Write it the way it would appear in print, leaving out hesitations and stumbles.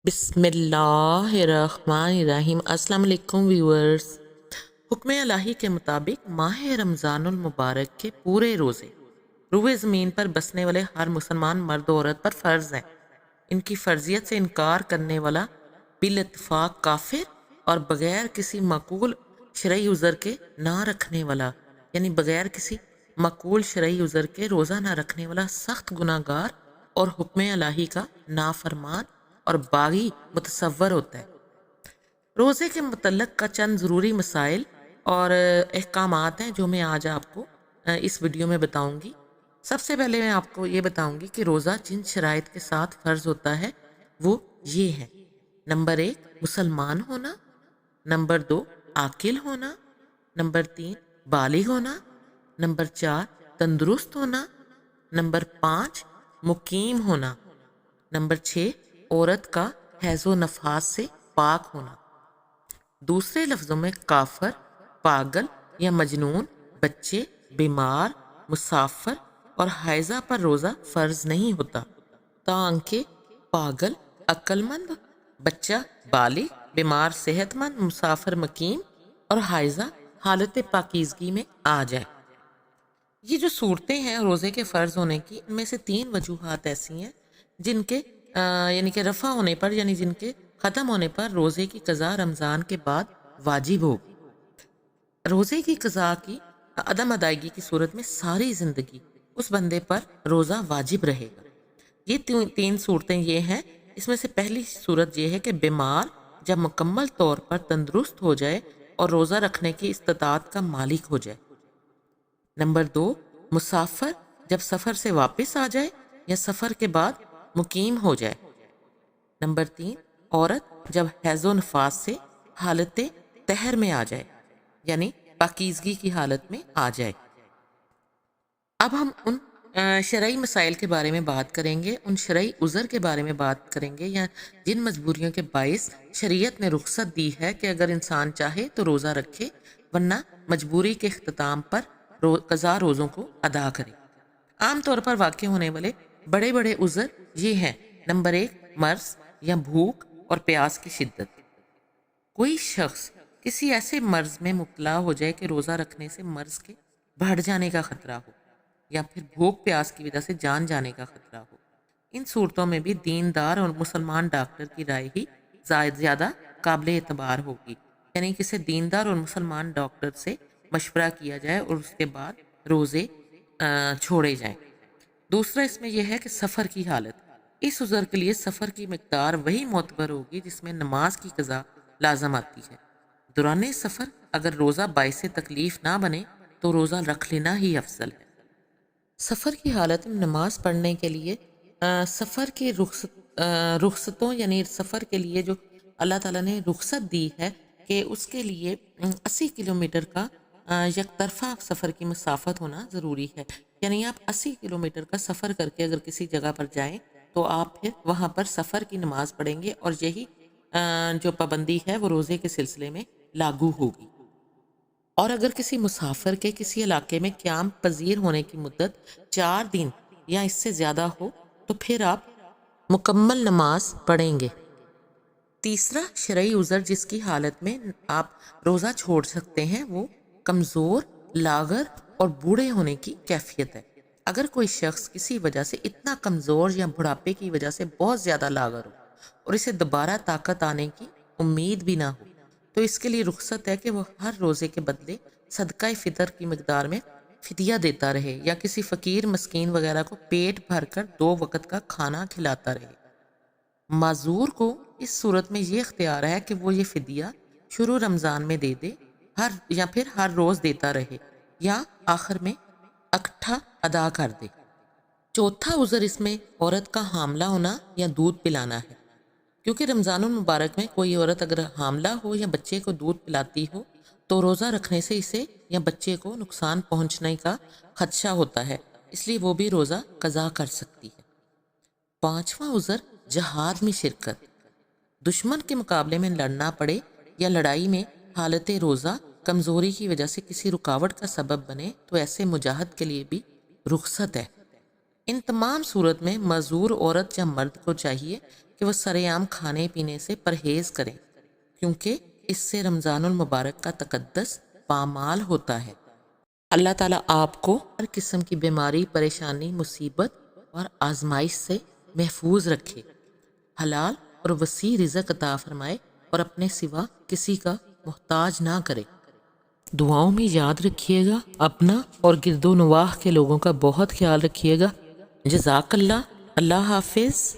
بسم اللہ الرحمن الرحیم۔ السلام علیکم ویورز۔ حکم الہی کے مطابق ماہ رمضان المبارک کے پورے روزے روئے زمین پر بسنے والے ہر مسلمان مرد و عورت پر فرض ہیں۔ ان کی فرضیت سے انکار کرنے والا بالاتفاق کافر اور بغیر کسی معقول شرعی عذر کے نہ رکھنے والا، یعنی بغیر کسی معقول شرعی عذر کے روزہ نہ رکھنے والا سخت گناہ گار اور حکم الہی کا نافرمان اور باغی متصور ہوتا ہے۔ روزے کے متعلق کا چند ضروری مسائل اور احکامات ہیں جو میں آج آپ کو اس ویڈیو میں بتاؤں گی۔ سب سے پہلے میں آپ کو یہ بتاؤں گی کہ روزہ جن شرائط کے ساتھ فرض ہوتا ہے وہ یہ ہیں۔ نمبر 1 مسلمان ہونا، نمبر 2 عاقل ہونا، نمبر 3 بالغ ہونا، نمبر 4 تندرست ہونا، نمبر 5 مقیم ہونا، نمبر 6 عورت کا حیض و نفاس سے پاک ہونا۔ دوسرے لفظوں میں کافر، پاگل یا مجنون، بچے، بیمار، مسافر اور حائضہ پر روزہ فرض نہیں ہوتا، تاکہ پاگل عقل مند، بچہ بالغ، بیمار صحت مند، مسافر مقیم اور حائضہ حالت پاکیزگی میں آ جائے۔ یہ جو صورتیں ہیں روزے کے فرض ہونے کی، ان میں سے 3 وجوہات ایسی ہیں جن کے یعنی کہ رفع ہونے پر، یعنی جن کے ختم ہونے پر روزے کی قضا رمضان کے بعد واجب ہوگی۔ روزے کی قضا کی عدم ادائیگی کی صورت میں ساری زندگی اس بندے پر روزہ واجب رہے گا۔ یہ 3 صورتیں یہ ہیں۔ اس میں سے پہلی صورت یہ ہے کہ بیمار جب مکمل طور پر تندرست ہو جائے اور روزہ رکھنے کی استطاعت کا مالک ہو جائے۔ نمبر 2 مسافر جب سفر سے واپس آ جائے یا سفر کے بعد مقیم ہو جائے۔ نمبر 3 عورت جب حیض و نفاس سے حالت طہر میں آ جائے، یعنی پاکیزگی کی حالت میں آ جائے۔ اب ہم ان شرعی مسائل کے بارے میں بات کریں گے، ان شرعی عذر کے بارے میں بات کریں گے، یا جن مجبوریوں کے باعث شریعت نے رخصت دی ہے کہ اگر انسان چاہے تو روزہ رکھے، ورنہ مجبوری کے اختتام پر قضا روزوں کو ادا کرے۔ عام طور پر واقع ہونے والے بڑے بڑے عذر یہ ہیں۔ نمبر 1 مرض یا بھوک اور پیاس کی شدت۔ کوئی شخص کسی ایسے مرض میں مبتلا ہو جائے کہ روزہ رکھنے سے مرض کے بڑھ جانے کا خطرہ ہو، یا پھر بھوک پیاس کی وجہ سے جان جانے کا خطرہ ہو۔ ان صورتوں میں بھی دیندار اور مسلمان ڈاکٹر کی رائے ہی زیادہ قابل اعتبار ہوگی، یعنی کسی دیندار اور مسلمان ڈاکٹر سے مشورہ کیا جائے اور اس کے بعد روزے چھوڑے جائیں۔ دوسرا اس میں یہ ہے کہ سفر کی حالت۔ اس عذر کے لیے سفر کی مقدار وہی معتبر ہوگی جس میں نماز کی قضا لازم آتی ہے۔ دوران سفر اگر روزہ باعث تکلیف نہ بنے تو روزہ رکھ لینا ہی افضل ہے۔ سفر کی حالت میں نماز پڑھنے کے لیے سفر کی رخصتوں، یعنی سفر کے لیے جو اللہ تعالیٰ نے رخصت دی ہے کہ اس کے لیے 80 کلومیٹر کا یک طرفہ سفر کی مسافت ہونا ضروری ہے، یعنی آپ 80 کلومیٹر کا سفر کر کے اگر کسی جگہ پر جائیں تو آپ پھر وہاں پر سفر کی نماز پڑھیں گے، اور یہی جو پابندی ہے وہ روزے کے سلسلے میں لاگو ہوگی۔ اور اگر کسی مسافر کے کسی علاقے میں قیام پذیر ہونے کی مدت 4 دن یا اس سے زیادہ ہو تو پھر آپ مکمل نماز پڑھیں گے۔ تیسرا شرعی عذر جس کی حالت میں آپ روزہ چھوڑ سکتے ہیں وہ کمزور، لاغر اور بوڑھے ہونے کی کیفیت ہے۔ اگر کوئی شخص کسی وجہ سے اتنا کمزور یا بڑھاپے کی وجہ سے بہت زیادہ لاغر ہو اور اسے دوبارہ طاقت آنے کی امید بھی نہ ہو تو اس کے لیے رخصت ہے کہ وہ ہر روزے کے بدلے صدقہ فطر کی مقدار میں فدیہ دیتا رہے، یا کسی فقیر مسکین وغیرہ کو پیٹ بھر کر 2 وقت کا کھانا کھلاتا رہے۔ معذور کو اس صورت میں یہ اختیار ہے کہ وہ یہ فدیہ شروع رمضان میں دے دے، یا پھر ہر روز دیتا رہے، یا آخر میں اکٹھا ادا کر دے۔ چوتھا عذر اس میں عورت کا حاملہ ہونا یا دودھ پلانا ہے، کیونکہ رمضان المبارک میں کوئی عورت اگر حاملہ ہو یا بچے کو دودھ پلاتی ہو تو روزہ رکھنے سے اسے یا بچے کو نقصان پہنچنے کا خدشہ ہوتا ہے، اس لیے وہ بھی روزہ قضا کر سکتی ہے۔ پانچواں عذر جہاد میں شرکت۔ دشمن کے مقابلے میں لڑنا پڑے یا لڑائی میں حالت روزہ کمزوری کی وجہ سے کسی رکاوٹ کا سبب بنے تو ایسے مجاہد کے لیے بھی رخصت ہے۔ ان تمام صورت میں معذور عورت یا مرد کو چاہیے کہ وہ سرے عام کھانے پینے سے پرہیز کریں، کیونکہ اس سے رمضان المبارک کا تقدس پامال ہوتا ہے۔ اللہ تعالیٰ آپ کو ہر قسم کی بیماری، پریشانی، مصیبت اور آزمائش سے محفوظ رکھے، حلال اور وسیع رزق عطا فرمائے اور اپنے سوا کسی کا محتاج نہ کرے۔ دعاؤں میں یاد رکھیے گا، اپنا اور گرد و نواح کے لوگوں کا بہت خیال رکھیے گا۔ جزاک اللہ۔ اللہ حافظ۔